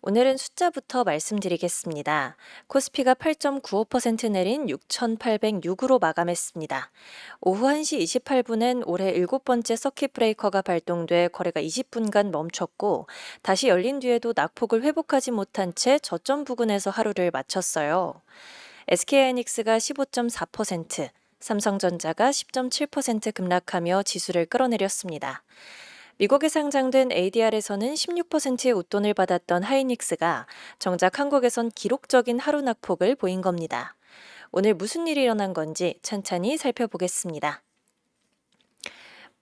오늘은 숫자부터 말씀드리겠습니다. 코스피가 8.95% 내린 6,806으로 마감했습니다. 오후 1시 28분엔 올해 7번째 서킷 브레이커가 발동돼 거래가 20분간 멈췄고 다시 열린 뒤에도 낙폭을 회복하지 못한 채 저점 부근에서 하루를 마쳤어요. SK하이닉스가 15.4%, 삼성전자가 10.7% 급락하며 지수를 끌어내렸습니다. 미국에 상장된 ADR에서는 16%의 웃돈을 받았던 하이닉스가 정작 한국에선 기록적인 하루 낙폭을 보인 겁니다. 오늘 무슨 일이 일어난 건지 천천히 살펴보겠습니다.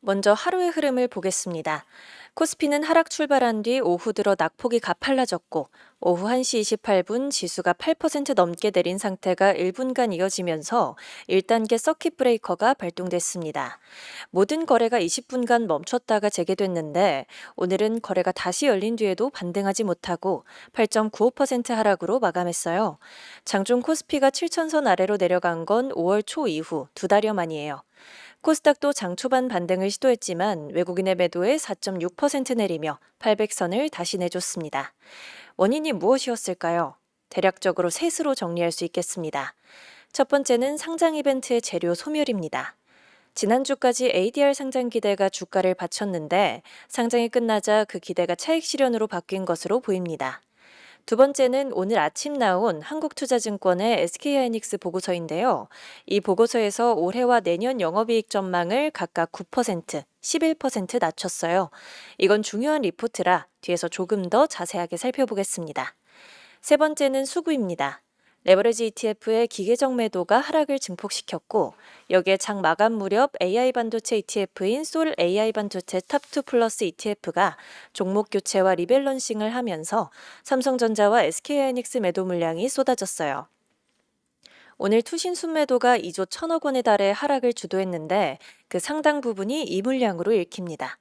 먼저 하루의 흐름을 보겠습니다. 코스피는 하락 출발한 뒤 오후 들어 낙폭이 가팔라졌고 오후 1시 28분 지수가 8% 넘게 내린 상태가 1분간 이어지면서 1단계 서킷 브레이커가 발동됐습니다. 모든 거래가 20분간 멈췄다가 재개됐는데 오늘은 거래가 다시 열린 뒤에도 반등하지 못하고 8.95% 하락으로 마감했어요. 장중 코스피가 7천선 아래로 내려간 건 5월 초 이후 2달여 만이에요. 코스닥도 장 초반 반등을 시도했지만 외국인의 매도에 4.6% 내리며 800선을 다시 내줬습니다. 원인이 무엇이었을까요? 대략적으로 셋으로 정리할 수 있겠습니다. 첫 번째는 상장 이벤트의 재료 소멸입니다. 지난주까지 ADR 상장 기대가 주가를 받쳤는데 상장이 끝나자 그 기대가 차익 실현으로 바뀐 것으로 보입니다. 두 번째는 오늘 아침 나온 한국투자증권의 SK하이닉스 보고서인데요. 이 보고서에서 올해와 내년 영업이익 전망을 각각 9%, 11% 낮췄어요. 이건 중요한 리포트라 뒤에서 조금 더 자세하게 살펴보겠습니다. 세 번째는 수구입니다. 레버리지 ETF의 기계적 매도가 하락을 증폭시켰고 여기에 장 마감 무렵 AI 반도체 ETF인 솔 AI 반도체 탑2 플러스 ETF가 종목 교체와 리밸런싱을 하면서 삼성전자와 SK하이닉스 매도 물량이 쏟아졌어요. 오늘 투신 순매도가 2조 1천억 원에 달해 하락을 주도했는데 그 상당 부분이 이 물량으로 읽힙니다.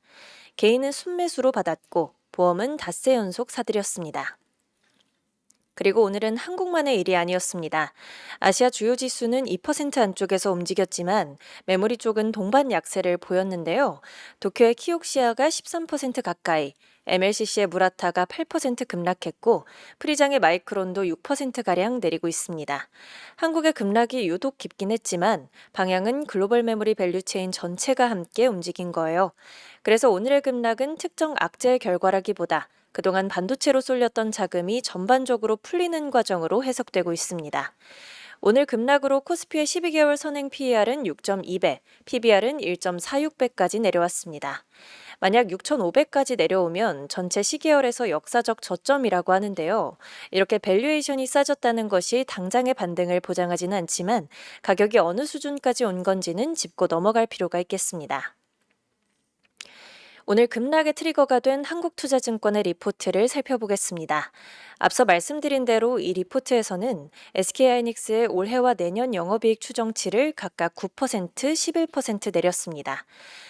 개인은 순매수로 받았고 보험은 닷새 연속 사들였습니다. 그리고 오늘은 한국만의 일이 아니었습니다. 아시아 주요 지수는 2% 안쪽에서 움직였지만 메모리 쪽은 동반 약세를 보였는데요. 도쿄의 키옥시아가 13% 가까이, MLCC의 무라타가 8% 급락했고 프리장의 마이크론도 6%가량 내리고 있습니다. 한국의 급락이 유독 깊긴 했지만 방향은 글로벌 메모리 밸류체인 전체가 함께 움직인 거예요. 그래서 오늘의 급락은 특정 악재의 결과라기보다 그동안 반도체로 쏠렸던 자금이 전반적으로 풀리는 과정으로 해석되고 있습니다. 오늘 급락으로 코스피의 12개월 선행 PER은 6.2배, PBR은 1.46배까지 내려왔습니다. 만약 6,500까지 내려오면 전체 시계열에서 역사적 저점이라고 하는데요. 이렇게 밸류에이션이 싸졌다는 것이 당장의 반등을 보장하지는 않지만 가격이 어느 수준까지 온 건지는 짚고 넘어갈 필요가 있겠습니다. 오늘 급락의 트리거가 된 한국투자증권의 리포트를 살펴보겠습니다. 앞서 말씀드린 대로 이 리포트에서는 SK하이닉스의 올해와 내년 영업이익 추정치를 각각 9%, 11% 내렸습니다.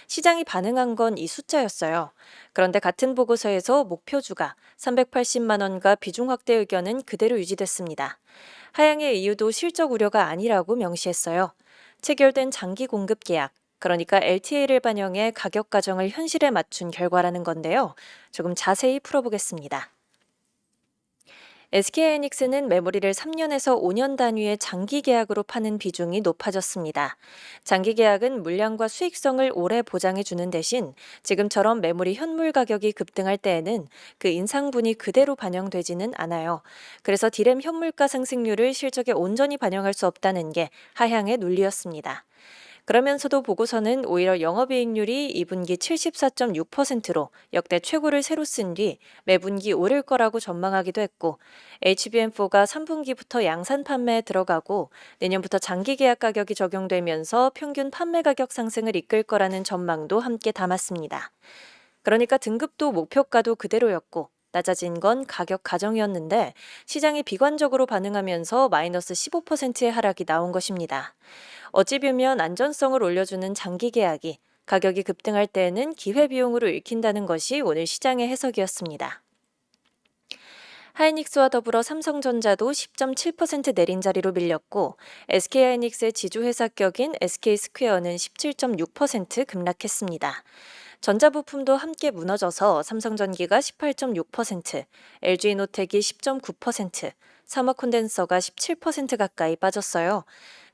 시장이 반응한 건 이 숫자였어요. 그런데 같은 보고서에서 목표주가 380만 원과 비중 확대 의견은 그대로 유지됐습니다. 하향의 이유도 실적 우려가 아니라고 명시했어요. 체결된 장기 공급 계약, 그러니까 LTA를 반영해 가격 가정을 현실에 맞춘 결과라는 건데요. 조금 자세히 풀어보겠습니다. SK하이닉스는 메모리를 3년에서 5년 단위의 장기 계약으로 파는 비중이 높아졌습니다. 장기 계약은 물량과 수익성을 오래 보장해 주는 대신 지금처럼 메모리 현물 가격이 급등할 때에는 그 인상분이 그대로 반영되지는 않아요. 그래서 디램 현물가 상승률을 실적에 온전히 반영할 수 없다는 게 하향의 논리였습니다. 그러면서도 보고서는 오히려 영업이익률이 2분기 74.6%로 역대 최고를 새로 쓴 뒤 매분기 오를 거라고 전망하기도 했고 HBM4가 3분기부터 양산 판매에 들어가고 내년부터 장기 계약 가격이 적용되면서 평균 판매 가격 상승을 이끌 거라는 전망도 함께 담았습니다. 그러니까 등급도 목표가도 그대로였고 낮아진 건 가격 가정이었는데 시장이 비관적으로 반응하면서 마이너스 15%의 하락이 나온 것입니다. 어찌 보면 안전성을 올려주는 장기 계약이 가격이 급등할 때에는 기회비용으로 읽힌다는 것이 오늘 시장의 해석이었습니다. 하이닉스와 더불어 삼성전자도 10.7% 내린 자리로 밀렸고 SK하이닉스의 지주회사 격인 SK스퀘어는 17.6% 급락했습니다. 전자부품도 함께 무너져서 삼성전기가 18.6%, LG이노텍이 10.9%, 삼화콘덴서가 17% 가까이 빠졌어요.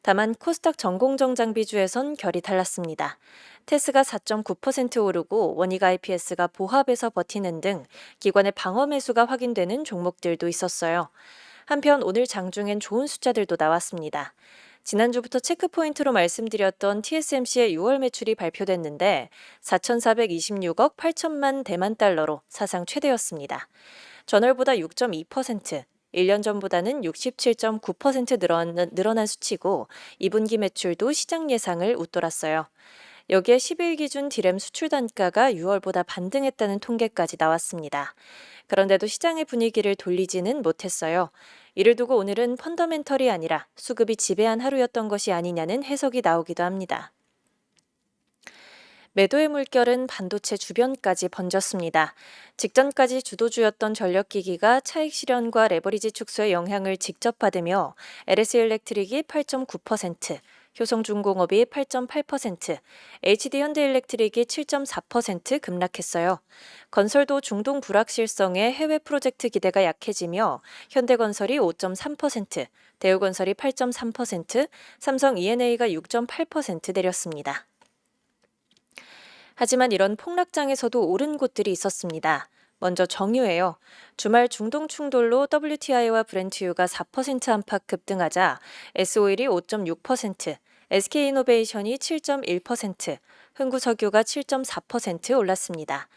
다만 코스닥 전공정 장비주에선 결이 달랐습니다. 테스가 4.9% 오르고 원익 IPS가 보합에서 버티는 등 기관의 방어 매수가 확인되는 종목들도 있었어요. 한편 오늘 장중엔 좋은 숫자들도 나왔습니다. 지난주부터 체크포인트로 말씀드렸던 TSMC의 6월 매출이 발표됐는데 4,426억 8천만 대만 달러로 사상 최대였습니다. 전월보다 6.2%, 1년 전보다는 67.9% 늘어난 수치고 2분기 매출도 시장 예상을 웃돌았어요. 여기에 10일 기준 디램 수출 단가가 6월보다 반등했다는 통계까지 나왔습니다. 그런데도 시장의 분위기를 돌리지는 못했어요. 이를 두고 오늘은 펀더멘털이 아니라 수급이 지배한 하루였던 것이 아니냐는 해석이 나오기도 합니다. 매도의 물결은 반도체 주변까지 번졌습니다. 직전까지 주도주였던 전력기기가 차익 실현과 레버리지 축소의 영향을 직접 받으며 LS일렉트릭이 8.9%, 효성중공업이 8.8%, HD현대일렉트릭이 7.4% 급락했어요. 건설도 중동 불확실성에 해외 프로젝트 기대가 약해지며 현대건설이 5.3%, 대우건설이 8.3%, 삼성 E&A가 6.8% 내렸습니다. 하지만 이런 폭락장에서도 오른 곳들이 있었습니다. 먼저 정유예요. 주말 중동 충돌로 WTI와 브렌트유가 4% 안팎 급등하자 S오일이 5.6%, SK이노베이션이 7.1%, 흥구석유가 7.4% 올랐습니다.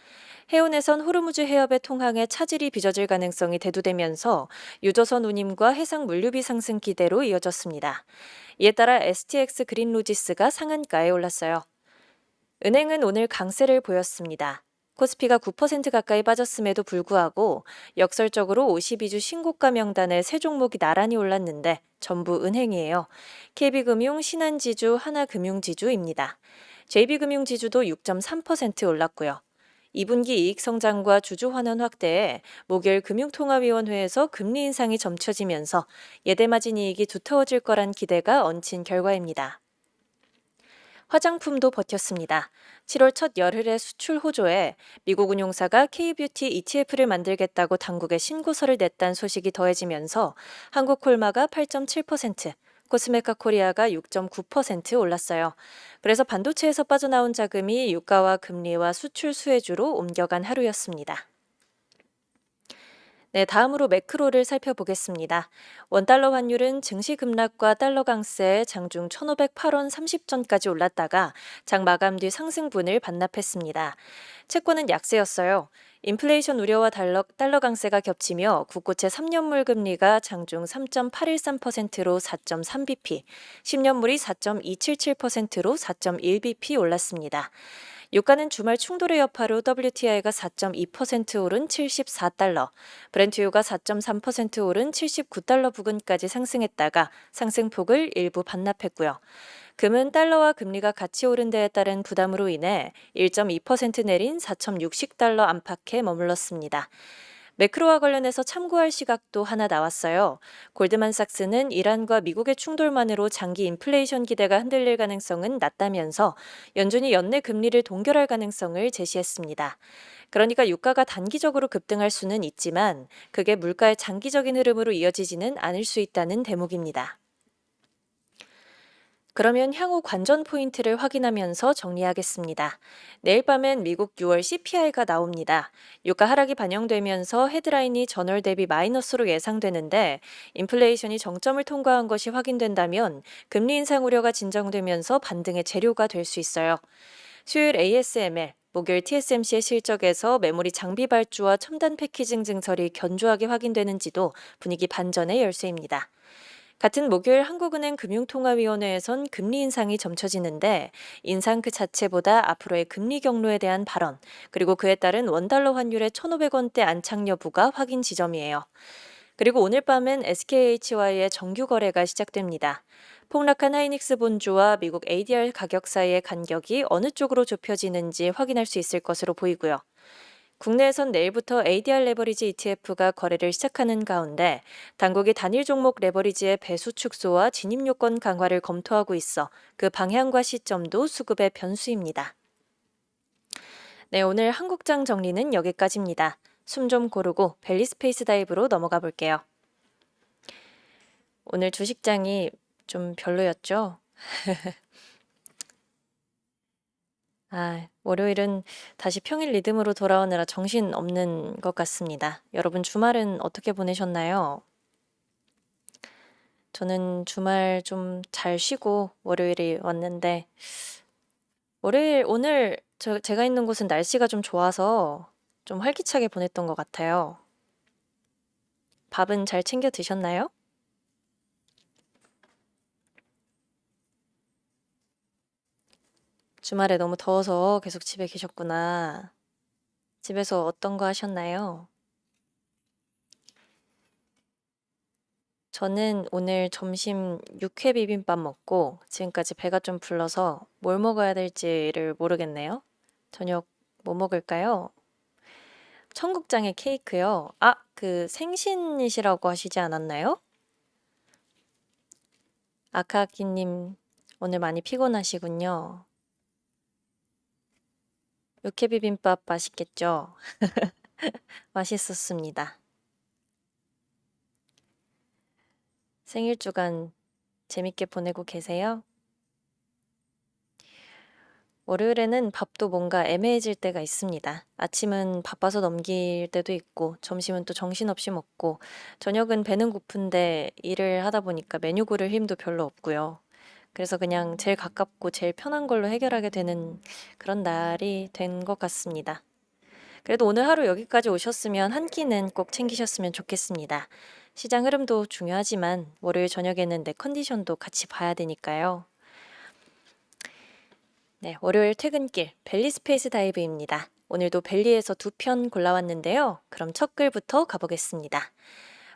해운에선 호르무즈 해협의 통항에 차질이 빚어질 가능성이 대두되면서 유조선 운임과 해상 물류비 상승 기대로 이어졌습니다. 이에 따라 STX 그린로지스가 상한가에 올랐어요. 은행은 오늘 강세를 보였습니다. 코스피가 9% 가까이 빠졌음에도 불구하고 역설적으로 52주 신고가 명단에 세 종목이 나란히 올랐는데 전부 은행이에요. KB금융, 신한지주, 하나금융지주입니다. JB금융지주도 6.3% 올랐고요. 2분기 이익 성장과 주주 환원 확대에 목요일 금융통화위원회에서 금리 인상이 점쳐지면서 예대마진 이익이 두터워질 거란 기대가 얹힌 결과입니다. 화장품도 버텼습니다. 7월 첫 열흘의 수출 호조에 미국 운용사가 K뷰티 ETF를 만들겠다고 당국에 신고서를 냈다는 소식이 더해지면서 한국콜마가 8.7%, 코스메카 코리아가 6.9% 올랐어요. 그래서 반도체에서 빠져나온 자금이 유가와 금리와 수출 수혜주로 옮겨간 하루였습니다. 네, 다음으로 매크로를 살펴보겠습니다. 원달러 환율은 증시 급락과 달러 강세에 장중 1,508원 30전까지 올랐다가 장 마감 뒤 상승분을 반납했습니다. 채권은 약세였어요. 인플레이션 우려와 달러 강세가 겹치며 국고채 3년물 금리가 장중 3.813%로 4.3bp, 10년물이 4.277%로 4.1bp 올랐습니다. 유가는 주말 충돌의 여파로 WTI가 4.2% 오른 74달러, 브렌트유가 4.3% 오른 79달러 부근까지 상승했다가 상승폭을 일부 반납했고요. 금은 달러와 금리가 같이 오른 데에 따른 부담으로 인해 1.2% 내린 4.60달러 안팎에 머물렀습니다. 매크로와 관련해서 참고할 시각도 하나 나왔어요. 골드만삭스는 이란과 미국의 충돌만으로 장기 인플레이션 기대가 흔들릴 가능성은 낮다면서 연준이 연내 금리를 동결할 가능성을 제시했습니다. 그러니까 유가가 단기적으로 급등할 수는 있지만 그게 물가의 장기적인 흐름으로 이어지지는 않을 수 있다는 대목입니다. 그러면 향후 관전 포인트를 확인하면서 정리하겠습니다. 내일 밤엔 미국 6월 CPI가 나옵니다. 유가 하락이 반영되면서 헤드라인이 전월 대비 마이너스로 예상되는데 인플레이션이 정점을 통과한 것이 확인된다면 금리 인상 우려가 진정되면서 반등의 재료가 될 수 있어요. 수요일 ASML, 목요일 TSMC의 실적에서 메모리 장비 발주와 첨단 패키징 증설이 견조하게 확인되는지도 분위기 반전의 열쇠입니다. 같은 목요일 한국은행 금융통화위원회에선 금리 인상이 점쳐지는데 인상 그 자체보다 앞으로의 금리 경로에 대한 발언, 그리고 그에 따른 원달러 환율의 1,500원대 안착 여부가 확인 지점이에요. 그리고 오늘 밤엔 SKHY의 정규 거래가 시작됩니다. 폭락한 하이닉스 본주와 미국 ADR 가격 사이의 간격이 어느 쪽으로 좁혀지는지 확인할 수 있을 것으로 보이고요. 국내에선 내일부터 ADR 레버리지 ETF가 거래를 시작하는 가운데 당국이 단일 종목 레버리지의 배수 축소와 진입 요건 강화를 검토하고 있어 그 방향과 시점도 수급의 변수입니다. 네, 오늘 한국장 정리는 여기까지입니다. 숨 좀 고르고 벨리 스페이스 다이브로 넘어가 볼게요. 오늘 주식장이 좀 별로였죠? 월요일은 다시 평일 리듬으로 돌아오느라 정신 없는 것 같습니다. 여러분 주말은 어떻게 보내셨나요? 저는 주말 좀 잘 쉬고 월요일이 왔는데, 오늘 제가 있는 곳은 날씨가 좀 좋아서 좀 활기차게 보냈던 것 같아요. 밥은 잘 챙겨 드셨나요? 주말에 너무 더워서 계속 집에 계셨구나. 집에서 어떤 거 하셨나요? 저는 오늘 점심 육회 비빔밥 먹고 지금까지 배가 좀 불러서 뭘 먹어야 될지를 모르겠네요. 저녁 뭐 먹을까요? 청국장에 케이크요. 그 생신이시라고 하시지 않았나요? 아카키님 오늘 많이 피곤하시군요. 육회 비빔밥 맛있겠죠? 맛있었습니다. 생일 주간 재밌게 보내고 계세요? 월요일에는 밥도 뭔가 애매해질 때가 있습니다. 아침은 바빠서 넘길 때도 있고, 점심은 또 정신없이 먹고, 저녁은 배는 고픈데 일을 하다 보니까 메뉴 고를 힘도 별로 없고요. 그래서 그냥 제일 가깝고 제일 편한 걸로 해결하게 되는 그런 날이 된 것 같습니다. 그래도 오늘 하루 여기까지 오셨으면 한 끼는 꼭 챙기셨으면 좋겠습니다. 시장 흐름도 중요하지만 월요일 저녁에는 내 컨디션도 같이 봐야 되니까요. 네, 월요일 퇴근길 벨리 스페이스 다이브입니다. 오늘도 벨리에서 두 편 골라왔는데요. 그럼 첫 글부터 가보겠습니다.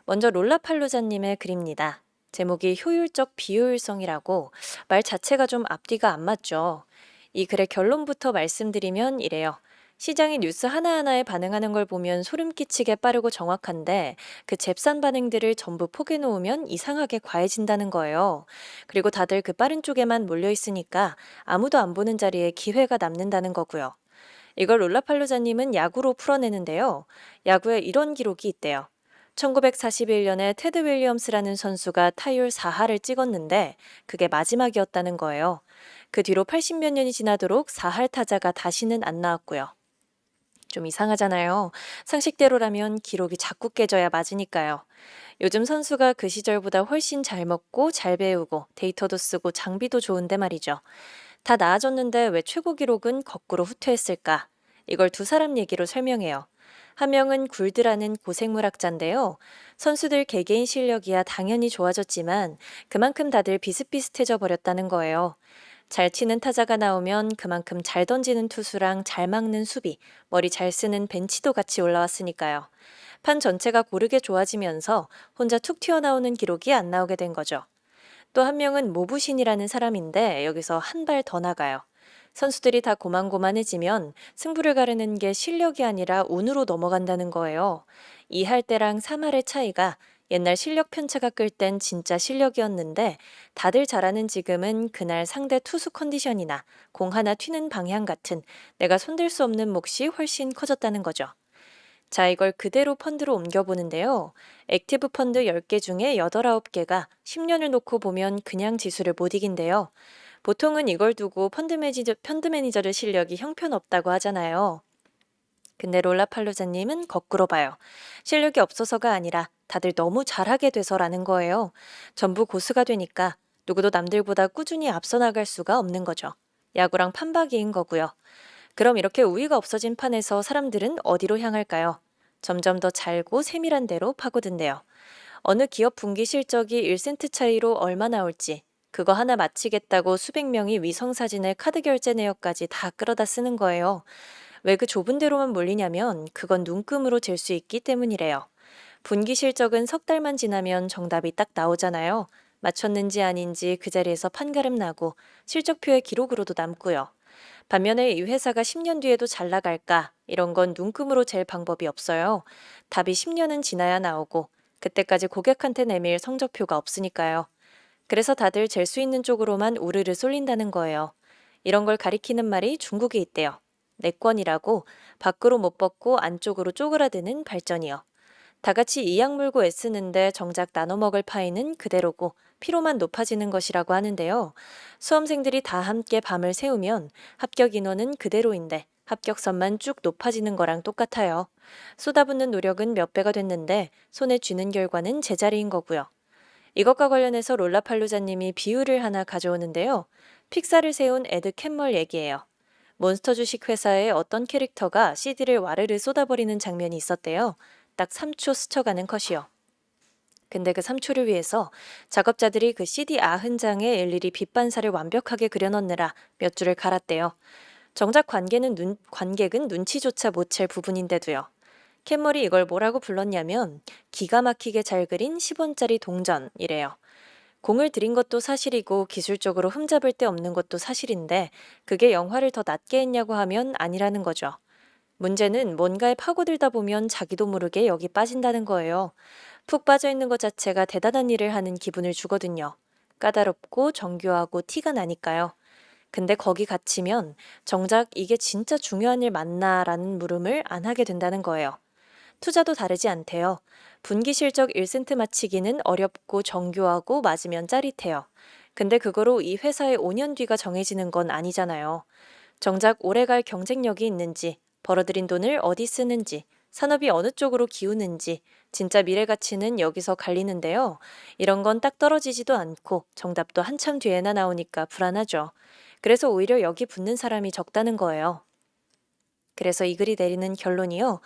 먼저 롤라팔루자님의 글입니다. 제목이 효율적 비효율성이라고 말 자체가 좀 앞뒤가 안 맞죠. 이 글의 결론부터 말씀드리면 이래요. 시장이 뉴스 하나하나에 반응하는 걸 보면 소름 끼치게 빠르고 정확한데 그 잽싼 반응들을 전부 포개 놓으면 이상하게 과해진다는 거예요. 그리고 다들 그 빠른 쪽에만 몰려 있으니까 아무도 안 보는 자리에 기회가 남는다는 거고요. 이걸 롤라팔루자님은 야구로 풀어내는데요. 야구에 이런 기록이 있대요. 1941년에 테드 윌리엄스라는 선수가 타율 4할을 찍었는데 그게 마지막이었다는 거예요. 그 뒤로 80몇 년이 지나도록 4할 타자가 다시는 안 나왔고요. 좀 이상하잖아요. 상식대로라면 기록이 자꾸 깨져야 맞으니까요. 요즘 선수가 그 시절보다 훨씬 잘 먹고 잘 배우고 데이터도 쓰고 장비도 좋은데 말이죠. 다 나아졌는데 왜 최고 기록은 거꾸로 후퇴했을까? 이걸 두 사람 얘기로 설명해요. 한 명은 굴드라는 고생물학자인데요. 선수들 개개인 실력이야 당연히 좋아졌지만 그만큼 다들 비슷비슷해져 버렸다는 거예요. 잘 치는 타자가 나오면 그만큼 잘 던지는 투수랑 잘 막는 수비, 머리 잘 쓰는 벤치도 같이 올라왔으니까요. 판 전체가 고르게 좋아지면서 혼자 툭 튀어나오는 기록이 안 나오게 된 거죠. 또 한 명은 모부신이라는 사람인데 여기서 한 발 더 나가요. 선수들이 다 고만고만해지면 승부를 가르는 게 실력이 아니라 운으로 넘어간다는 거예요. 2할 때랑 3할의 차이가 옛날 실력 편차가 끌 땐 진짜 실력이었는데 다들 잘하는 지금은 그날 상대 투수 컨디션이나 공 하나 튀는 방향 같은 내가 손댈 수 없는 몫이 훨씬 커졌다는 거죠. 자, 이걸 그대로 펀드로 옮겨보는데요. 액티브 펀드 10개 중에 8, 9개가 10년을 놓고 보면 그냥 지수를 못 이긴대요. 보통은 이걸 두고 펀드 매니저의 실력이 형편없다고 하잖아요. 근데 롤라팔루자님은 거꾸로 봐요. 실력이 없어서가 아니라 다들 너무 잘하게 돼서라는 거예요. 전부 고수가 되니까 누구도 남들보다 꾸준히 앞서 나갈 수가 없는 거죠. 야구랑 판박이인 거고요. 그럼 이렇게 우위가 없어진 판에서 사람들은 어디로 향할까요? 점점 더 잘고 세밀한 데로 파고든대요. 어느 기업 분기 실적이 1센트 차이로 얼마 나올지, 그거 하나 맞히겠다고 수백 명이 위성사진에 카드 결제 내역까지 다 끌어다 쓰는 거예요. 왜 그 좁은 데로만 몰리냐면 그건 눈금으로 잴 수 있기 때문이래요. 분기 실적은 석 달만 지나면 정답이 딱 나오잖아요. 맞췄는지 아닌지 그 자리에서 판가름 나고 실적표의 기록으로도 남고요. 반면에 이 회사가 10년 뒤에도 잘 나갈까? 이런 건 눈금으로 잴 방법이 없어요. 답이 10년은 지나야 나오고 그때까지 고객한테 내밀 성적표가 없으니까요. 그래서 다들 잴 수 있는 쪽으로만 우르르 쏠린다는 거예요. 이런 걸 가리키는 말이 중국에 있대요. 내권이라고 밖으로 못 벗고 안쪽으로 쪼그라드는 발전이요. 다 같이 이악 물고 애쓰는데 정작 나눠 먹을 파이는 그대로고 피로만 높아지는 것이라고 하는데요. 수험생들이 다 함께 밤을 새우면 합격 인원은 그대로인데 합격선만 쭉 높아지는 거랑 똑같아요. 쏟아붓는 노력은 몇 배가 됐는데 손에 쥐는 결과는 제자리인 거고요. 이것과 관련해서 롤라팔루자님이 비유를 하나 가져오는데요. 픽사를 세운 에드 캔멀 얘기예요. 몬스터 주식 회사의 어떤 캐릭터가 CD를 와르르 쏟아버리는 장면이 있었대요. 딱 3초 스쳐가는 컷이요. 근데 그 3초를 위해서 작업자들이 그 CD 90장에 일일이 빛반사를 완벽하게 그려넣느라 몇 줄을 갈았대요. 정작 관객은 눈치조차 못 챌 부분인데도요. 캔머리 이걸 뭐라고 불렀냐면 기가 막히게 잘 그린 10원짜리 동전이래요. 공을 들인 것도 사실이고 기술적으로 흠잡을 데 없는 것도 사실인데 그게 영화를 더 낫게 했냐고 하면 아니라는 거죠. 문제는 뭔가에 파고들다 보면 자기도 모르게 여기 빠진다는 거예요. 푹 빠져 있는 것 자체가 대단한 일을 하는 기분을 주거든요. 까다롭고 정교하고 티가 나니까요. 근데 거기 갇히면 정작 이게 진짜 중요한 일 맞나라는 물음을 안 하게 된다는 거예요. 투자도 다르지 않대요. 분기 실적 1센트 맞히기는 어렵고 정교하고 맞으면 짜릿해요. 근데 그거로 이 회사의 5년 뒤가 정해지는 건 아니잖아요. 정작 오래갈 경쟁력이 있는지, 벌어들인 돈을 어디 쓰는지, 산업이 어느 쪽으로 기우는지, 진짜 미래 가치는 여기서 갈리는데요. 이런 건 딱 떨어지지도 않고 정답도 한참 뒤에나 나오니까 불안하죠. 그래서 오히려 여기 붙는 사람이 적다는 거예요. 그래서 이 글이 내리는 결론이요.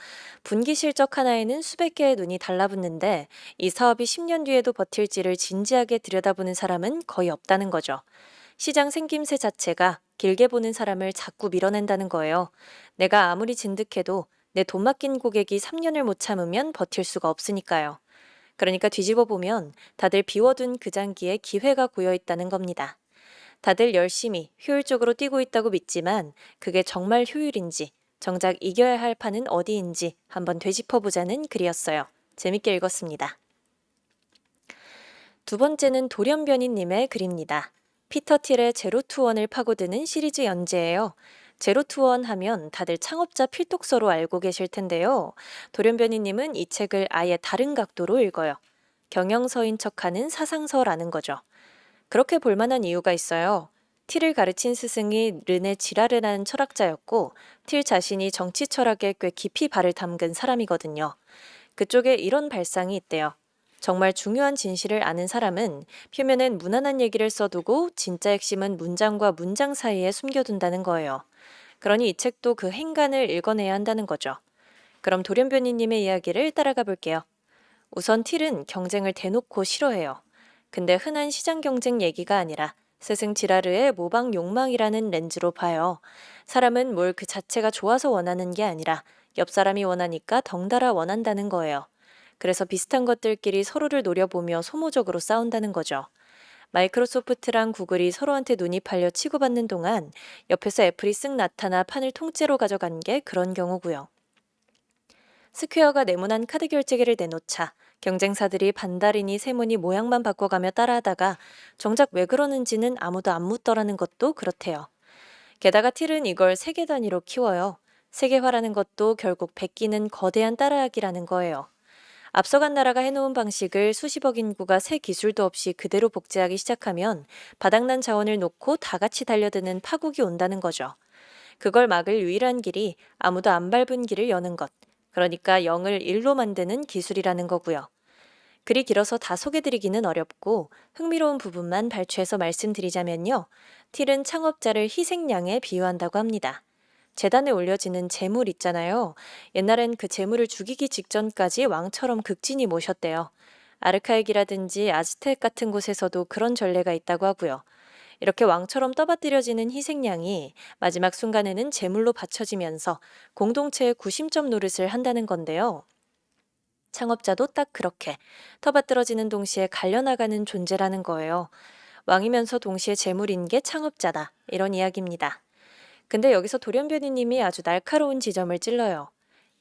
분기 실적 하나에는 수백 개의 눈이 달라붙는데 이 사업이 10년 뒤에도 버틸지를 진지하게 들여다보는 사람은 거의 없다는 거죠. 시장 생김새 자체가 길게 보는 사람을 자꾸 밀어낸다는 거예요. 내가 아무리 진득해도 내 돈 맡긴 고객이 3년을 못 참으면 버틸 수가 없으니까요. 그러니까 뒤집어 보면 다들 비워둔 그 장기에 기회가 고여 있다는 겁니다. 다들 열심히 효율적으로 뛰고 있다고 믿지만 그게 정말 효율인지 정작 이겨야 할 판은 어디인지 한번 되짚어보자는 글이었어요. 재밌게 읽었습니다. 두 번째는 돌연변이님의 글입니다. 피터 틸의 제로투원을 파고드는 시리즈 연재예요. 제로투원 하면 다들 창업자 필독서로 알고 계실 텐데요. 돌연변이님은 이 책을 아예 다른 각도로 읽어요. 경영서인 척하는 사상서라는 거죠. 그렇게 볼만한 이유가 있어요. 틸을 가르친 스승이 르네 지라르라는 철학자였고 틸 자신이 정치 철학에 꽤 깊이 발을 담근 사람이거든요. 그쪽에 이런 발상이 있대요. 정말 중요한 진실을 아는 사람은 표면엔 무난한 얘기를 써두고 진짜 핵심은 문장과 문장 사이에 숨겨둔다는 거예요. 그러니 이 책도 그 행간을 읽어내야 한다는 거죠. 그럼 돌연변이님의 이야기를 따라가 볼게요. 우선 틸은 경쟁을 대놓고 싫어해요. 근데 흔한 시장 경쟁 얘기가 아니라 스승 지라르의 모방 욕망이라는 렌즈로 봐요. 사람은 뭘 그 자체가 좋아서 원하는 게 아니라 옆 사람이 원하니까 덩달아 원한다는 거예요. 그래서 비슷한 것들끼리 서로를 노려보며 소모적으로 싸운다는 거죠. 마이크로소프트랑 구글이 서로한테 눈이 팔려 치고받는 동안 옆에서 애플이 쓱 나타나 판을 통째로 가져간 게 그런 경우고요. 스퀘어가 네모난 카드 결제기를 내놓자 경쟁사들이 반달이니 세모니 모양만 바꿔가며 따라하다가 정작 왜 그러는지는 아무도 안 묻더라는 것도 그렇대요. 게다가 틸은 이걸 세계 단위로 키워요. 세계화라는 것도 결국 베끼는 거대한 따라하기라는 거예요. 앞서간 나라가 해놓은 방식을 수십억 인구가 새 기술도 없이 그대로 복제하기 시작하면 바닥난 자원을 놓고 다 같이 달려드는 파국이 온다는 거죠. 그걸 막을 유일한 길이 아무도 안 밟은 길을 여는 것. 그러니까 0을 1로 만드는 기술이라는 거고요. 글이 길어서 다 소개드리기는 어렵고 흥미로운 부분만 발췌해서 말씀드리자면요. 틸은 창업자를 희생양에 비유한다고 합니다. 재단에 올려지는 재물 있잖아요. 옛날엔 그 재물을 죽이기 직전까지 왕처럼 극진히 모셨대요. 아르카익이라든지 아즈텍 같은 곳에서도 그런 전례가 있다고 하고요. 이렇게 왕처럼 떠받들여지는 희생양이 마지막 순간에는 제물로 바쳐지면서 공동체의 구심점 노릇을 한다는 건데요. 창업자도 딱 그렇게 터받들어지는 동시에 갈려나가는 존재라는 거예요. 왕이면서 동시에 제물인 게 창업자다. 이런 이야기입니다. 근데 여기서 돌연변이님이 아주 날카로운 지점을 찔러요.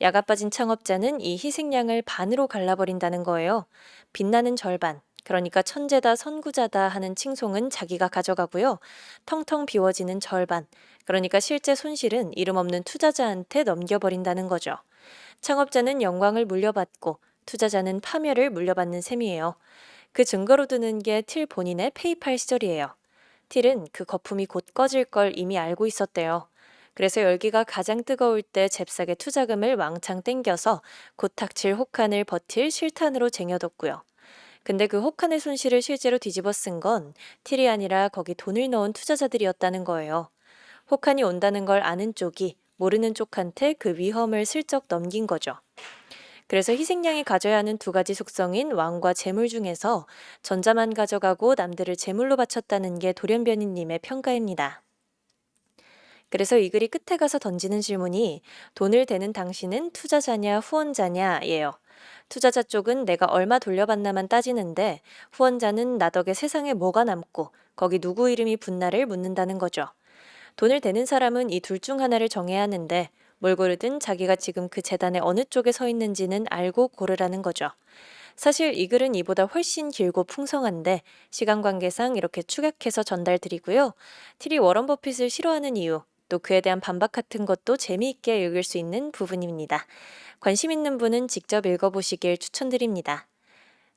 야가 빠진 창업자는 이 희생양을 반으로 갈라버린다는 거예요. 빛나는 절반, 그러니까 천재다 선구자다 하는 칭송은 자기가 가져가고요. 텅텅 비워지는 절반, 그러니까 실제 손실은 이름 없는 투자자한테 넘겨버린다는 거죠. 창업자는 영광을 물려받고 투자자는 파멸을 물려받는 셈이에요. 그 증거로 드는 게 틸 본인의 페이팔 시절이에요. 틸은 그 거품이 곧 꺼질 걸 이미 알고 있었대요. 그래서 열기가 가장 뜨거울 때 잽싸게 투자금을 왕창 땡겨서 곧 닥칠 혹한을 버틸 실탄으로 쟁여뒀고요. 근데 그 혹한의 손실을 실제로 뒤집어 쓴 건 틸이 아니라 거기 돈을 넣은 투자자들이었다는 거예요. 혹한이 온다는 걸 아는 쪽이 모르는 쪽한테 그 위험을 슬쩍 넘긴 거죠. 그래서 희생양이 가져야 하는 두 가지 속성인 왕과 재물 중에서 전자만 가져가고 남들을 재물로 바쳤다는 게 돌연변이님의 평가입니다. 그래서 이 글이 끝에 가서 던지는 질문이 돈을 대는 당신은 투자자냐 후원자냐예요. 투자자 쪽은 내가 얼마 돌려받나만 따지는데 후원자는 나 덕에 세상에 뭐가 남고 거기 누구 이름이 붙나를 묻는다는 거죠. 돈을 대는 사람은 이 둘 중 하나를 정해야 하는데 뭘 고르든 자기가 지금 그 재단의 어느 쪽에 서 있는지는 알고 고르라는 거죠. 사실 이 글은 이보다 훨씬 길고 풍성한데 시간 관계상 이렇게 축약해서 전달드리고요. 틸이 워런 버핏을 싫어하는 이유, 또 그에 대한 반박 같은 것도 재미있게 읽을 수 있는 부분입니다. 관심 있는 분은 직접 읽어보시길 추천드립니다.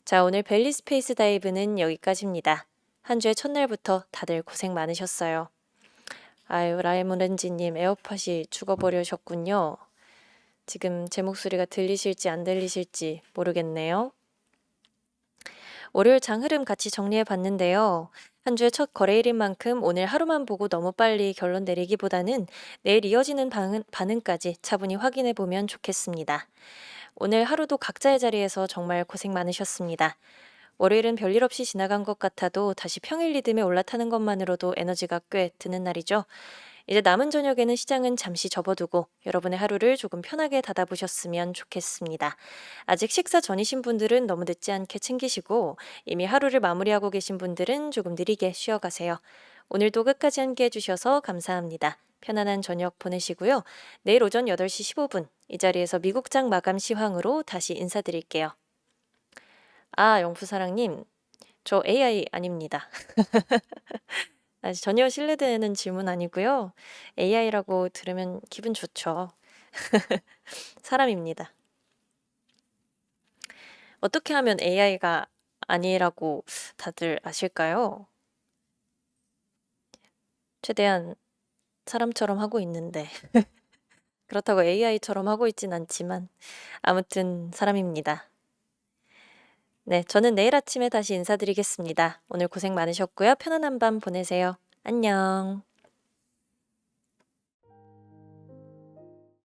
자, 오늘 벨리 스페이스 다이브는 여기까지입니다. 한 주의 첫날부터 다들 고생 많으셨어요. 아유, 라이모렌지님 에어팟이 죽어버리셨군요. 지금 제 목소리가 들리실지 안 들리실지 모르겠네요. 월요일 장 흐름 같이 정리해 봤는데요. 한 주의 첫 거래일인 만큼 오늘 하루만 보고 너무 빨리 결론 내리기보다는 내일 이어지는 반응까지 차분히 확인해 보면 좋겠습니다. 오늘 하루도 각자의 자리에서 정말 고생 많으셨습니다. 월요일은 별일 없이 지나간 것 같아도 다시 평일 리듬에 올라타는 것만으로도 에너지가 꽤 드는 날이죠. 이제 남은 저녁에는 시장은 잠시 접어두고 여러분의 하루를 조금 편하게 닫아보셨으면 좋겠습니다. 아직 식사 전이신 분들은 너무 늦지 않게 챙기시고 이미 하루를 마무리하고 계신 분들은 조금 느리게 쉬어가세요. 오늘도 끝까지 함께 해주셔서 감사합니다. 편안한 저녁 보내시고요. 내일 오전 8시 15분 이 자리에서 미국장 마감 시황으로 다시 인사드릴게요. 아, 영푸사랑님, 저 AI 아닙니다. 전혀 신뢰되는 질문 아니고요. AI라고 들으면 기분 좋죠. 사람입니다. 어떻게 하면 AI가 아니라고 다들 아실까요? 최대한 사람처럼 하고 있는데 그렇다고 AI처럼 하고 있진 않지만 아무튼 사람입니다. 네, 저는 내일 아침에 다시 인사드리겠습니다. 오늘 고생 많으셨고요. 편안한 밤 보내세요. 안녕.